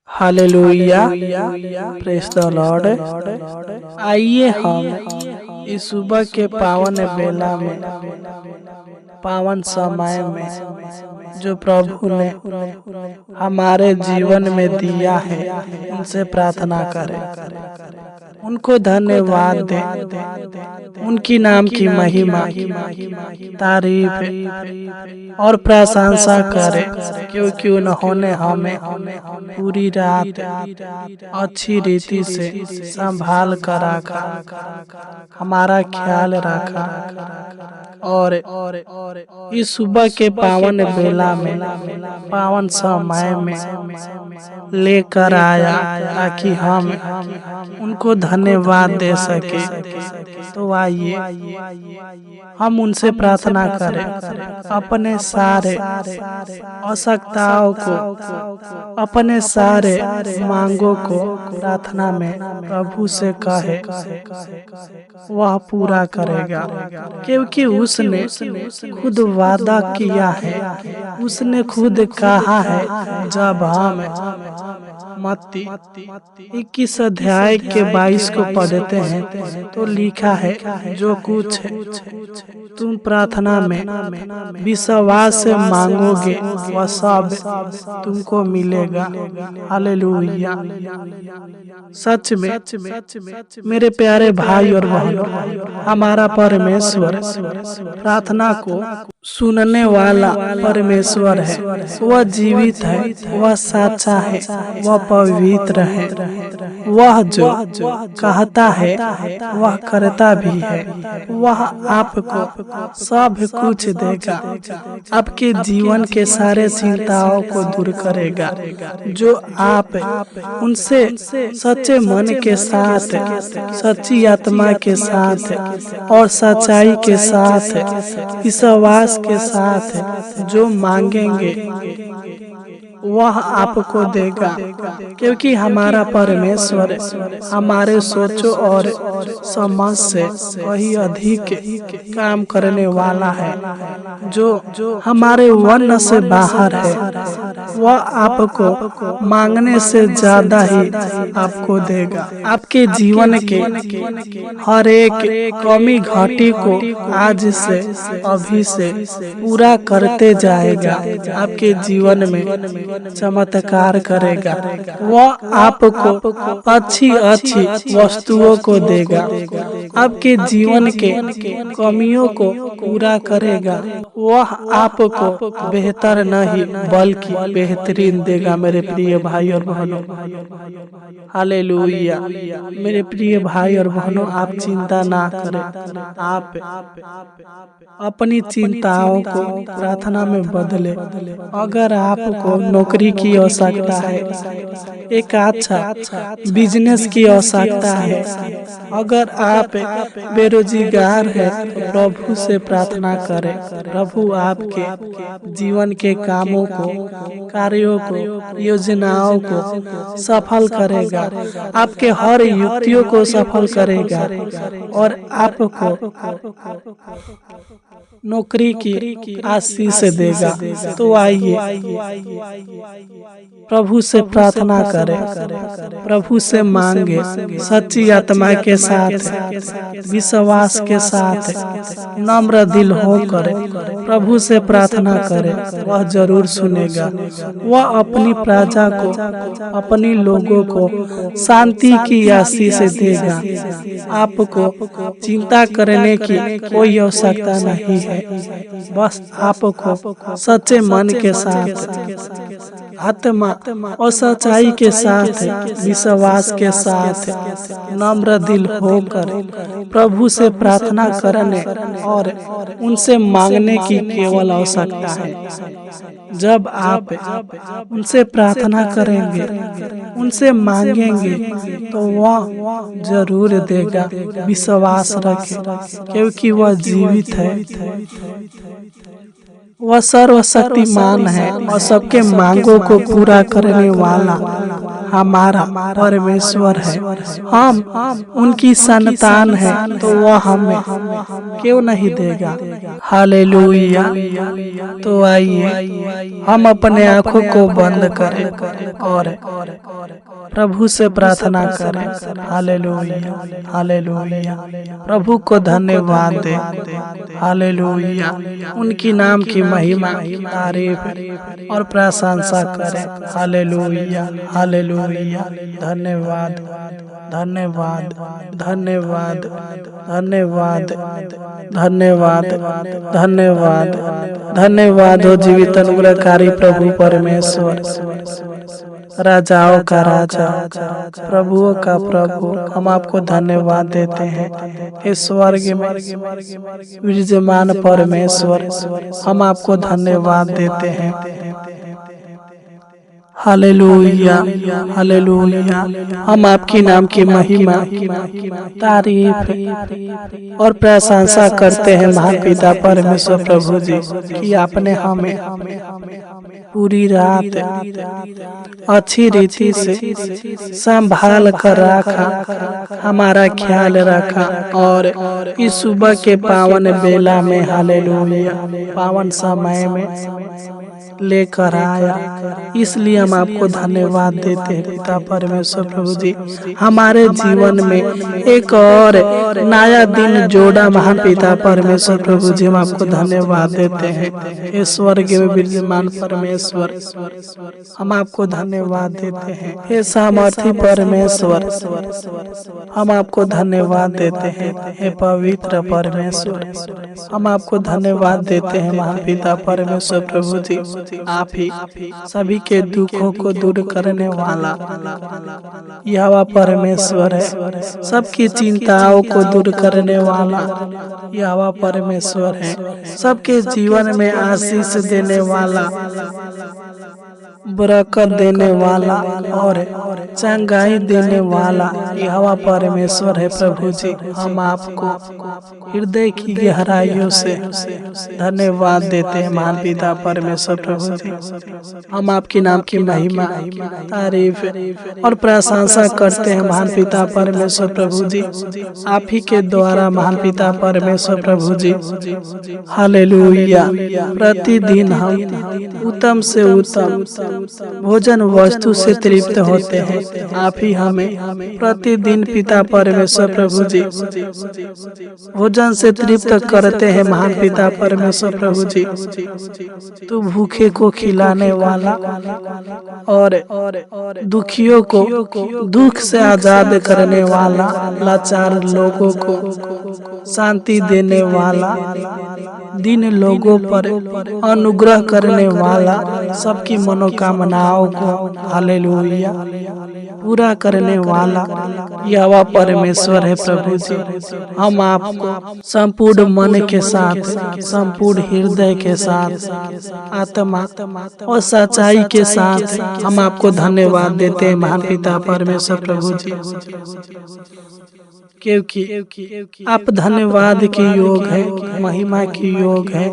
Hallelujah, praise the Lord. आइए हम इस सुबह के पावन बेला में, पावन समय में जो प्रभु ने हमारे जीवन में दिया है, उनसे प्रार्थना करें, उनको धन्यवाद दें, उनकी नाम की महिमा, तारीफ और प्रशंसा करें, क्योंकि उन्होंने हमें पूरी रात अच्छी रीति से संभाल कर रखा, हमारा ख्याल रखा और इस सुबह के पावन बेला में, पावन समय में लेकर आया ताकि हम उनको धन्यवाद दे सके। तो आइए हम उनसे प्रार्थना करें, अपने सारे आवश्यकताओं को, अपने सारे मांगों को प्रार्थना में प्रभु से कहे, वह पूरा करेगा, क्योंकि उसने खुद वादा किया है, उसने खुद कहा है। जब हम मत्ती 21 अध्याय के 22 को पढ़ते हैं तो लिखा है, जो कुछ तुम प्रार्थना में विश्वास से मांगोगे वह सब तुमको मिलेगा। हालेलुया। सच में मेरे प्यारे भाई और बहनों, हमारा परमेश्वर प्रार्थना को सुनने वाला परमेश्वर है। वह जीवित है, वह सच्चा है, वह पवित्र है। वह जो कहता है वह करता भी है। वह आपको सब कुछ देगा, आपके जीवन के सारे चिंताओं को दूर करेगा। जो आप उनसे सच्चे मन के साथ, सच्ची आत्मा के साथ और सच्चाई के साथ, विश्वास के साथ जो मांगेंगे वह आपको देगा, क्योंकि हमारा परमेश्वर हमारे सोचो और समझ से कहीं अधिक काम करने वाला है, जो हमारे वर्ण से बाहर है। वह आपको मांगने से ज्यादा ही आपको देगा। आपके जीवन के हर एक कमी घटी को आज से, अभी से पूरा करते जाएगा। आपके जीवन में चमत्कार करेगा। वह आपको अच्छी अच्छी वस्तुओं को देगा, आपके जीवन के कमियों को पूरा करेगा। वह आपको बेहतर नहीं बल्कि बेहतरीन देगा। मेरे प्रिय भाई और बहनों, हालेलुया। मेरे प्रिय भाई और बहनों, आप चिंता ना करें। आप अपनी चिंताओं को प्रार्थना में बदले। अगर आपको नौकरी की आवश्यकता है, एक अच्छा बिजनेस की आवश्यकता है, अगर आप बेरोजगार है तो प्रभु से प्रार्थना करें। प्रभु आपके जीवन के कामों को, कार्यों को, योजनाओं को सफल करेगा, आपके हर युक्तियों को सफल करेगा और आपको नौकरी की आशीष देगा। तो आइए प्रभु से प्रार्थना करें, प्रभु से मांगे, सच्ची आत्मा के साथ, विश्वास के साथ, नम्र दिल होकर प्रभु से प्रार्थना करें। वह जरूर सुनेगा। वह अपनी प्रजा को, अपनी लोगों को शांति की आशीष देगा। आपको चिंता करने की कोई आवश्यकता नहीं है। बस आपको सच्चे मन के साथ, आत्मा और सच्चाई के साथ, विश्वास के साथ, नम्र दिल होकर प्रभु से प्रार्थना करने और उनसे मांगने की केवल आवश्यकता है। जब आप उनसे प्रार्थना करेंगे, उनसे मांगेंगे, तो वह जरूर देगा। विश्वास रखें, क्योंकि वह जीवित है, वह सर्वशक्तिमान है और सबके मांगों को पूरा करने वाला हमारा परमेश्वर है, हम उनकी संतान हैं, तो वह हमें क्यों नहीं देगा। हालेलुया। तो आइए हम अपने आंखों को बंद करें और प्रभु से प्रार्थना करें। Hallelujah, hallelujah. प्रभु को धन्यवाद दे। हालेलुया। उनकी नाम की महिमा, तारीफ और प्रशंसा करें। Hallelujah, hallelujah. धन्यवाद, धन्यवाद, धन्यवाद, धन्यवाद, धन्यवाद, धन्यवाद, धन्यवाद हो जीवित अनुग्रहकारी प्रभु परमेश्वर, राजाओं का राजा, प्रभुओं का प्रभु। हम आपको धन्यवाद देते हैं। इस स्वर्ग में विराजमान परमेश्वर, हम आपको धन्यवाद देते हैं। Hallelujah, hallelujah. हम आपकी नाम की महिमा, तारीफ और प्रशंसा करते हैं महापिता परमेश्वर प्रभु जी कि आपने हमें पूरी रात अच्छी रीति से संभाल कर रखा, हमारा ख्याल रखा और इस सुबह के पावन बेला में, हालेलुया, पावन समय में लेकर आया। इसलिए हम आपको धन्यवाद देते हैं पिता परमेश्वर प्रभु जी। हमारे जीवन में एक और नया दिन जोड़ा महान पिता परमेश्वर प्रभु जी, हम आपको धन्यवाद देते हैं। हे स्वर्ग में विराजमान परमेश्वर, हम आपको धन्यवाद देते हैं। हे सामर्थी परमेश्वर, हम आपको धन्यवाद देते हैं। हे पवित्र परमेश्वर, हम आपको धन्यवाद देते हैं महान पिता परमेश्वर प्रभु जी। आप ही सभी के दुखों को दूर करने वाला यहोवा परमेश्वर है। सबकी चिंताओं को दूर करने वाला यहोवा परमेश्वर है। सबके जीवन में आशीष देने वाला, बरकत देने वाला और चंगाई देने वाला यहोवा परमेश्वर है प्रभु जी। हम आपको हृदय की गहराइयों से धन्यवाद देते हैं महान पिता परमेश्वर प्रभु जी। हम आपके नाम की महिमा, तारीफ और प्रशंसा करते हैं महान पिता परमेश्वर प्रभु जी। आप ही के द्वारा महान पिता परमेश्वर प्रभु जी, हालेलुया, प्रतिदिन हम उत्तम से उत्तम भोजन वस्तु से तृप्त होते हैं। आप ही हमें प्रतिदिन पिता परमेश्वर प्रभु जी भोजन से तृप्त करते हैं महान पिता परमेश्वर प्रभु जी। तू भूखे को खिलाने वाला और दुखियों को दुख से आजाद करने वाला, लाचार लोगों को शांति देने वाला, दिन लोगों पर अनुग्रह करने वाला, सबकी मनोकामनाओं को, हालेलुया, पूरा करने वाला यहोवा परमेश्वर है प्रभु जी। हम आपको संपूर्ण मन के साथ, संपूर्ण हृदय के साथ, आत्मा और सच्चाई के साथ हम आपको धन्यवाद देते हैं महान पिता परमेश्वर प्रभु जी, क्योंकि आप धन्यवाद के योग है, महिमा के योग है,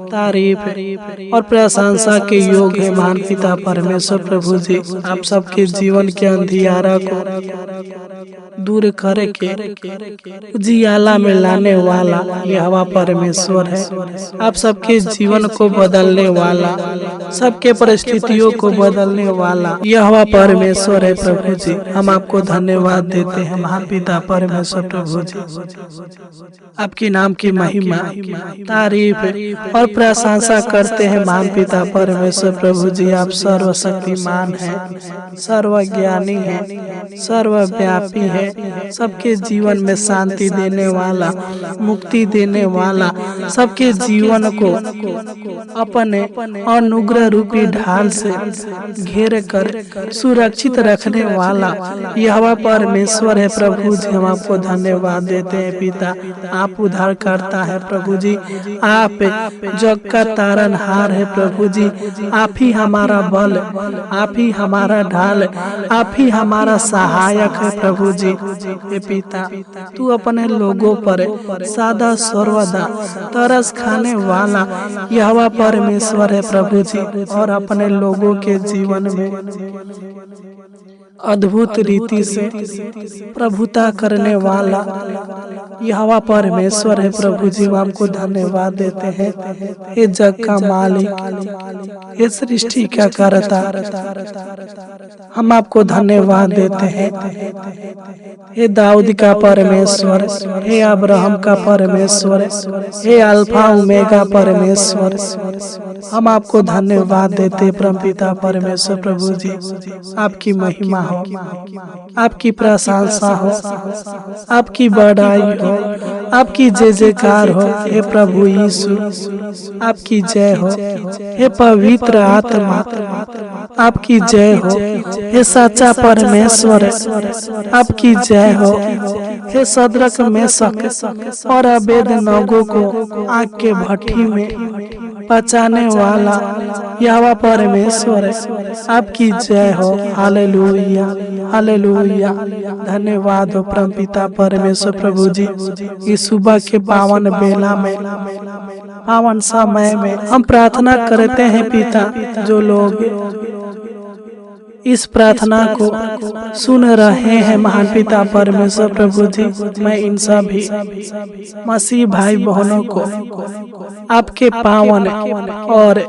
तारीफ और प्रशंसा के योग है महान पिता परमेश्वर प्रभु जी। आप सबके जीवन के अंधियारा को दूर करके उजियाला में लाने वाला यहोवा परमेश्वर है। आप सबके जीवन को बदलने वाला, सबके परिस्थितियों को बदलने वाला यहोवा परमेश्वर है प्रभु जी। हम आपको धन्यवाद देते हैं महान पिता परमेश्वर प्रभु जी। आपके नाम की महिमा, तारीफ और प्रशंसा करते हैं महान पिता परमेश्वर प्रभु जी। आप सर्वशक्तिमान हैं, सर्वज्ञानी हैं, सर्वव्यापी हैं, सबके जीवन में शांति देने वाला, मुक्ति देने वाला, सबके जीवन को अपने अनुग्रह रूपी ढाल से घेर कर सुरक्षित रखने वाला यहोवा परमेश्वर है प्रभु जी। हम आपको धन्यवाद देते हैं पिता। आप उद्धार करता है प्रभु जी, आप जग का तारनहार है प्रभु जी। आप ही हमारा बल, आप ही हमारा ढाल, आप ही हमारा सहायक है प्रभु जी। हे पिता, तू अपने लोगों पर सदा सर्वदा तरस खाने वाला यहोवा परमेश्वर है प्रभु जी, और अपने लोगों के जीवन में अद्भुत रीति से प्रभुता करने वाला यहोवा परमेश्वर है प्रभु जी। आपको धन्यवाद देते हैं। ये जग का मालिक, ये सृष्टि का करता, हम आपको धन्यवाद देते हैं। हे दाऊद का परमेश्वर, हे अब्राहम का परमेश्वर, हे अल्फा ओमेगा परमेश्वर, हम आपको धन्यवाद देते परमपिता परमेश्वर प्रभु जी। आपकी महिमा हो, आपकी प्रशंसा हो, आपकी बड़ाई हो, आपकी जय जयकार हो। हे प्रभु यीशु, आपकी जय हो। हे पवित्र आत्मा, आपकी जय हो। हे सच्चा परमेश्वर, आपकी जय हो। हे सदरक मेशक और अबेदनगो को आग के भट्ठी में पचाने वाला यहोवा परमेश्वर, आपकी जय हो। Hallelujah, hallelujah. धन्यवाद हो परमपिता परमेश्वर प्रभु जी। इस सुबह के पावन बेला में, पावन समय में हम प्रार्थना करते हैं पिता। जो लोग इस प्रार्थना को सुन रहे हैं महान पिता परमेश्वर प्रभु जी, मैं इन सभी मसीह भाई बहनों को आपके पावन और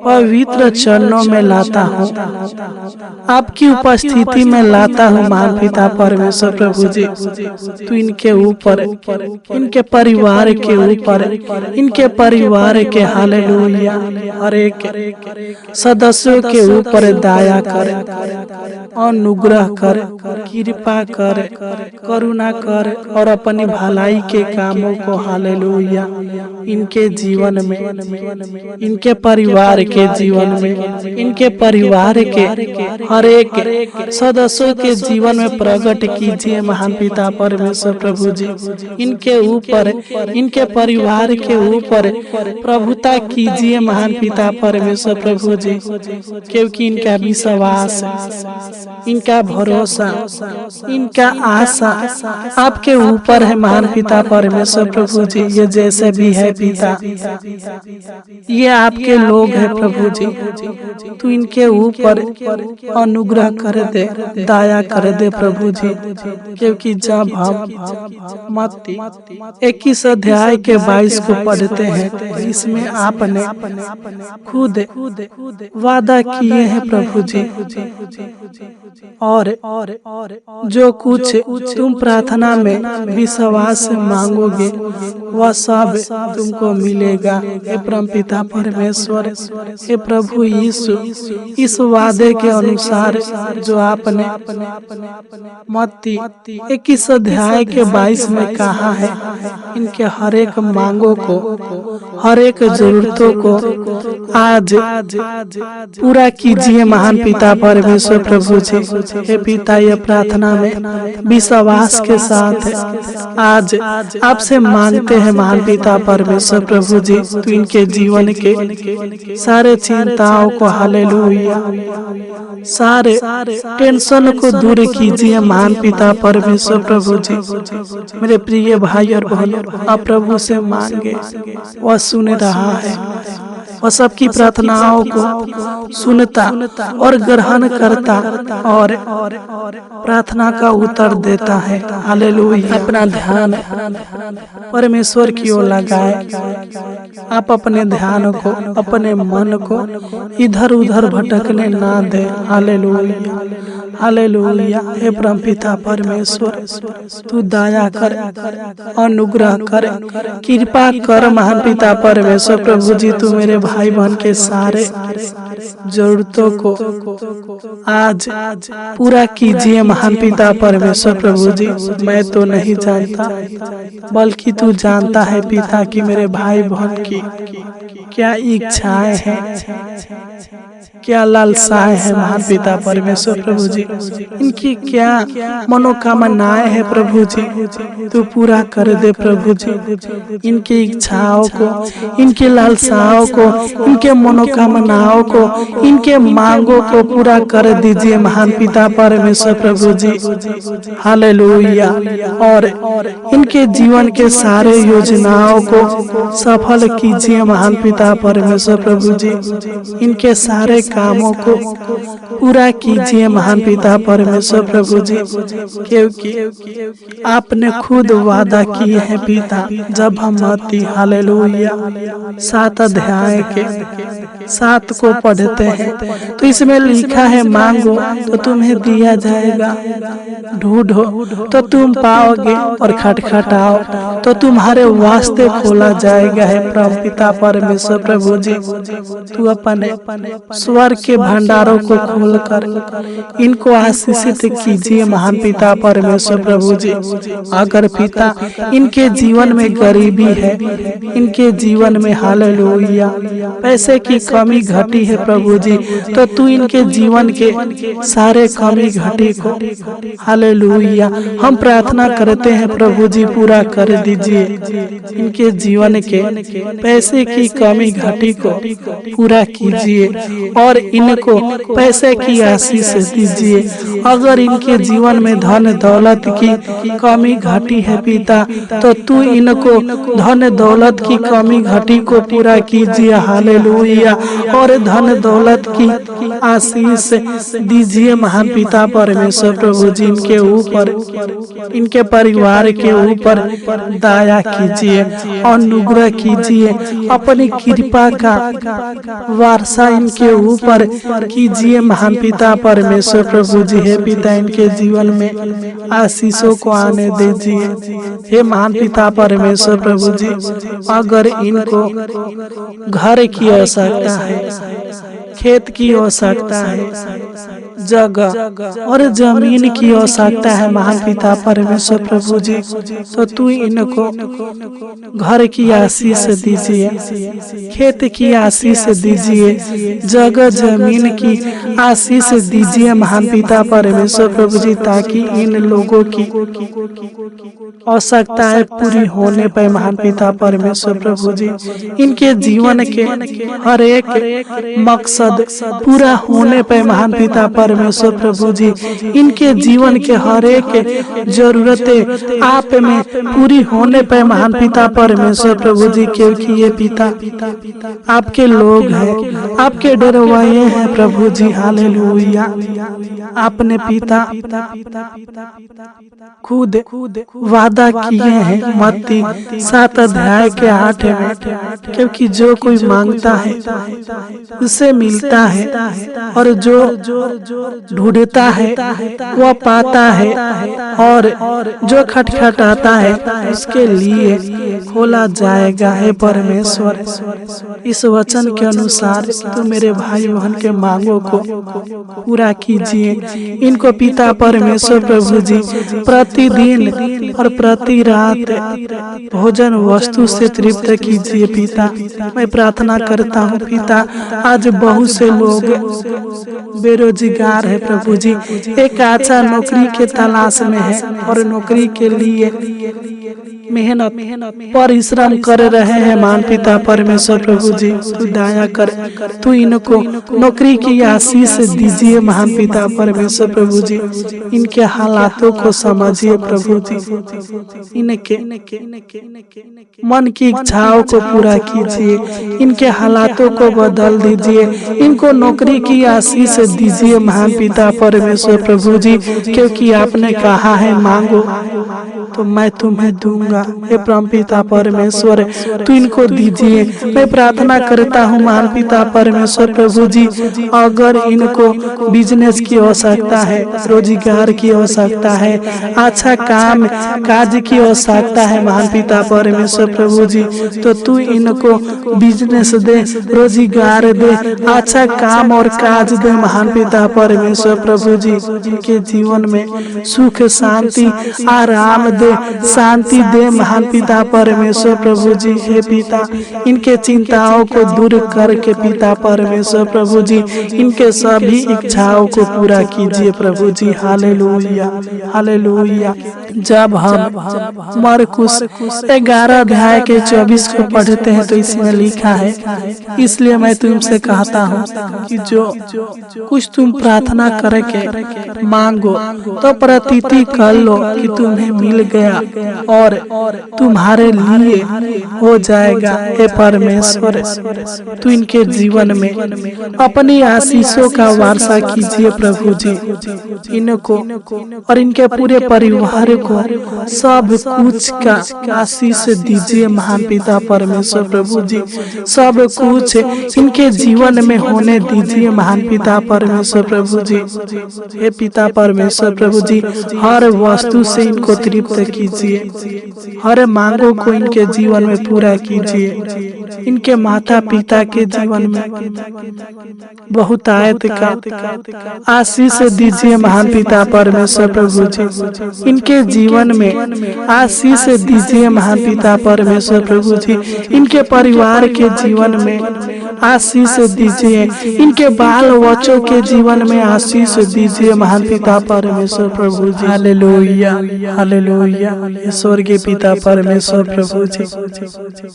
पवित्र चरणों में लाता हूँ, आपकी उपस्थिति में लाता हूँ महान पिता परमेश्वर प्रभु जी। तो इनके ऊपर, इनके परिवार के ऊपर, इनके परिवार के हालेलुया हर एक सदस्यों के ऊपर दया कर, अनुग्रह कर, कृपा कर, करुणा कर, और अपनी भलाई के कामों को हालेलुया इनके जीवन में, इनके परिवार के जीवन में, इनके परिवार के हर एक सदस्यों के जीवन में प्रकट कीजिए महान पिता परमेश्वर प्रभु जी। इनके ऊपर, इनके परिवार के ऊपर प्रभुता कीजिए महान पिता परमेश्वर प्रभु जी, क्योंकि इनका विश्वास, इनका भरोसा, इनका आशा आपके ऊपर है महान पिता परमेश्वर प्रभु जी। ये जैसे भी है पिता, ये आपके लोग हैं प्रभु जी। तू इनके ऊपर अनुग्रह कर दे, दया कर दे प्रभु जी, क्योंकि जब हम मत्ती 21 अध्याय के 22 को पढ़ते हैं तो इसमें आपने खुद वादा किए हैं प्रभु जी, और जो कुछ तुम प्रार्थना में विश्वास से मांगोगे वह सब तुमको मिलेगा। हे परमपिता परमेश्वर, हे प्रभु यीशु, इस वादे के अनुसार जो आपने मत्ती 21 अध्याय के 22 में कहा है, इनके हर एक मांगों को, हर एक जरूरतों को आज पूरा कीजिए महान पिता परमेश्वर प्रभु जी। हे पिता, ये प्रार्थना में विश्वास के साथ आज आपसे मांगते हैं महान पिता परमेश्वर प्रभु जी। तो इनके जीवन के सारे चिंताओं को हालेलुया, सारे टेंशन को दूर कीजिए महान पिता परमेश्वर प्रभु जी। मेरे प्रिय भाई और बहनों, आप प्रभु से मांगे, वह सुन रहा है, वह सबकी प्रार्थनाओं को सुनता और ग्रहण करता और प्रार्थना का उत्तर देता है। हालेलुया। अपना ध्यान परमेश्वर की ओर लगाए। आप अपने ध्यान को, अपने मन को इधर उधर भटकने ना दे। Hallelujah, hallelujah. हे परमपिता परमेश्वर, तू दया कर, अनुग्रह कर, कृपा कर महान पिता परमेश्वर प्रभु जी। तू मेरे भाई बहन के सारे जरूरतों को आज पूरा कीजिए महान पिता परमेश्वर प्रभु जी। मैं तो नहीं जानता, बल्कि तू जानता है पिता कि मेरे भाई बहन की क्या इच्छाएं हैं, क्या लालसाएं है महान पिता परमेश्वर प्रभु जी, इनकी क्या मनोकामनाएं है प्रभु जी, तू पूरा कर दे प्रभु जी। इनकी इच्छाओं को, इनकी लालसाओं को, इनके मनोकामनाओं को, इनके मांगों को पूरा कर दीजिए महान पिता परमेश्वर प्रभु जी। हालेलुया। और इनके जीवन के सारे योजनाओं को सफल कीजिए महान पिता परमेश्वर प्रभु जी। इनके सारे कामों को पूरा कीजिए महान पिता परमेश्वर प्रभु जी, क्योंकि आपने खुद वादा किए हैं पिता। जब हम मत्ती हालेलुया 7 अध्याय के 7 को पढ़ते हैं तो इसमें लिखा है, मांगो तो तुम्हें दिया जाएगा, ढूंढो तो तुम पाओगे, और खटखटाओ तो तुम्हारे वास्ते खोला जाएगा। है प्रभु पिता परमेश्वर प्रभु जी, तू अपने स्वर्ग के भंडारों को खोलकर इनको आशीषित कीजिए महान पिता परमेश्वर प्रभु जी। अगर पिता इनके जीवन में गरीबी है, इनके जीवन में हालेलुया पैसे की कमी घटी है प्रभु जी, तो तू इनके जीवन के सारे कमी घटी को हालेलुया हम प्रार्थना करते हैं प्रभु जी पूरा कर दीजिए। इनके जीवन के पैसे की कमी घटी को पूरा कीजिए और इनको पैसे की आशीष दीजिए। अगर इनके जीवन में धन दौलत की कमी घटी है पिता, तो तू इनको धन दौलत की कमी घटी को पूरा कीजिए। हालेलुया। और धन दौलत की आशीष दीजिए महान पिता परमेश्वर प्रभु जी। इनके ऊपर, इनके परिवार के ऊपर दया कीजिए, अनुग्रह कीजिए, अपनी कृपा का वारसा इनके ऊपर कीजिए महान पिता परमेश्वर प्रभु जी। हे पिता इनके जीवन में आशीषों को आने दीजिए। हे महान पिता परमेश्वर प्रभु जी, अगर इनको घर की आवश्यकता है, खेत की आवश्यकता है, जगह और जमीन की आवश्यकता है महान पिता परमेश्वर प्रभु जी, तो तू इनको घर की आशीष दीजिए, खेत की आशीष दीजिए, जगह जमीन की आशीष दीजिए महान पिता परमेश्वर प्रभु जी, ताकि इन लोगों की आवश्यकताएं पूरी होने पर महान पिता परमेश्वर प्रभु जी, इनके जीवन के हर एक मकसद पूरा होने पर महान पिता परमेश्वर प्रभु जी, इनके जीवन के हर एक जरूरतें आप में पूरी होने पर महान पिता परमेश्वर प्रभु जी, क्योंकि ये पिता आपके लोग हैं, आपके डरवाए हैं प्रभु जी। हालेलुया। आपने पिता खुद वादा किए हैं मत्ती 7 अध्याय के 8 में, क्योंकि जो कोई मांगता है उसे मिलता है, और जो ढूंढता है वह पाता है, और जो खटखटाता है उसके लिए खोला जाएगा। है परमेश्वर, इस वचन के अनुसार तू मेरे भाई बहन के मांगों को पूरा कीजिए। इनको पिता परमेश्वर प्रभु जी प्रतिदिन और प्रति रात भोजन वस्तु से तृप्त कीजिए पिता। मैं प्रार्थना करता हूँ पिता, आज बहुत से लोग बेरोजगार है प्रभु जी, एक अच्छा नौकरी के तलाश में है और नौकरी के लिए मेहनत परिश्रम कर रहे हैं। मान पिता परमेश्वर प्रभु जी, तू दया कर, तू इनको नौकरी की आशीष दीजिए महान पिता परमेश्वर प्रभु जी। इनके हालातों को समझिए प्रभु जी, इनके मन की इच्छाओं को पूरा कीजिए, इनके हालातों को बदल दीजिए, इनको नौकरी की आशीष दीजिए महान पिता परमेश्वर प्रभु जी, क्योंकि आपने कहा है मांगो तो मैं तुम्हें दूंगा। हे परम पिता परमेश्वर, तू इनको दीजिए। मैं प्रार्थना करता हूँ महान पिता परमेश्वर प्रभु जी, अगर इनको बिजनेस की आवश्यकता है, रोजगार की आवश्यकता है, अच्छा काम काज की आवश्यकता है महान पिता परमेश्वर प्रभु जी, तो तू इनको बिजनेस दे, रोजगार दे, अच्छा काम और काज दे महान पिता परमेश्वर प्रभु जी। इनके जीवन में सुख शांति आराम दे, शांति दे महान पिता परमेश्वर प्रभु जी। हे पिता, इनके चिंताओं को दूर करके पिता परमेश्वर प्रभु जी इनके सभी इच्छाओं को पूरा कीजिए प्रभु जी। Hallelujah hallelujah. जब हम मरकुस 11 अध्याय के 24 को पढ़ते हैं तो इसमें लिखा है, इसलिए मैं तुमसे कहता हूँ कि जो कुछ तुम प्रार्थना करके मांगो तो प्रतीति कर लो कि तुम्हें मिल गया और तुम्हारे लिए हो जाएगा। हे परमेश्वर, तू इनके जीवन में अपनी आशीषों का वारसा कीजिए प्रभु जी। इनको और इनके पूरे परिवार को सब कुछ का आशीष दीजिए महान पिता परमेश्वर प्रभु जी। सब कुछ इनके जीवन में होने दीजिए महान पिता परमेश्वर प्रभु जी। हे पिता परमेश्वर प्रभु जी, हर वस्तु से इनको तृप्त कीजिए, हर मांगों को इनके जीवन में पूरा कीजिए। इनके माता पिता के जीवन में बहुतायत का आशीष दीजिए महान पिता परमेश्वर प्रभु जी। इनके जीवन में आशीष दीजिए महान पिता परमेश्वर प्रभु जी। इनके परिवार के जीवन में आशीष दीजिए, इनके बाल बच्चों के जीवन में आशीष दीजिए महान पिता परमेश्वर प्रभु जी। Hallelujah hallelujah. स्वर्गीय पिता परमेश्वर प्रभु जी,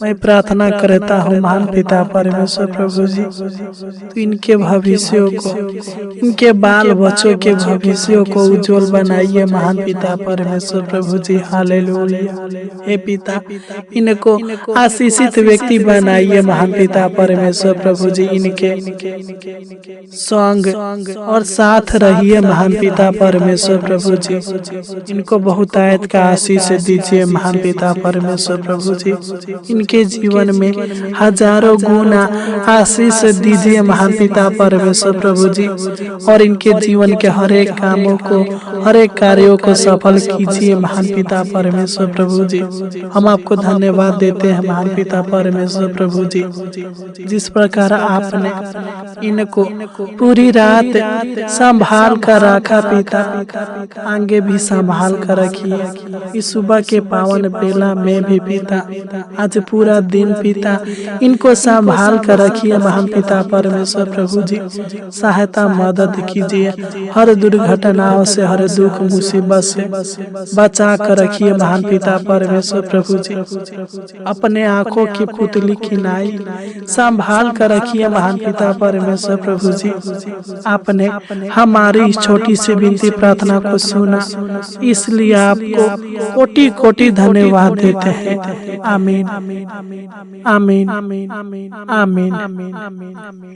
मैं प्रार्थना करता हूँ महान पिता परमेश्वर प्रभु जी, तो इनके भविष्यों को, इनके बाल बच्चों के भविष्यों को उज्जवल बनाइए महान पिता परमेश्वर प्रभु जी। हालेलुया। हे पिता, इनको आशीषित व्यक्ति बनाइए महान पिता परमेश्वर प्रभु जी। इनके संग और साथ रहिए महान पिता परमेश्वर प्रभु जी। इनको बहुतायत का आशीष दीजिए महान पिता परमेश्वर प्रभु जी। इनके जीवन में हजारों गुना आशीष दीजिए महान पिता परमेश्वर प्रभु जी। और इनके जीवन के हर एक कामों को, हर एक कार्यों को सफल कीजिए महान पिता परमेश्वर प्रभु जी। हम आपको धन्यवाद देते हैं महान पिता परमेश्वर प्रभु जी, जिस प्रकार आपने इनको पूरी रात संभाल कर रखा पिता, आगे भी संभाल कर रखिए। इस सुबह के पावन बेला में भी पिता, आज पूरा दिन पिता इनको संभाल कर रखिए महान पिता परमेश्वर प्रभु जी। सहायता मदद कीजिए, हर दुर्घटनाओं से, हर दुख मुसीबत से बचा कर रखिए महान पिता परमेश्वर प्रभु जी। अपने आंखों की पुतली की नाई संभाल कर रखिए महान पिता परमेश्वर प्रभु जी। आपने हमारी इस छोटी सी विनती प्रार्थना को सुना, इसलिए आपको कोटि कोटि धन्यवाद देते हैं। आमीन आमीन आमीन आमीन।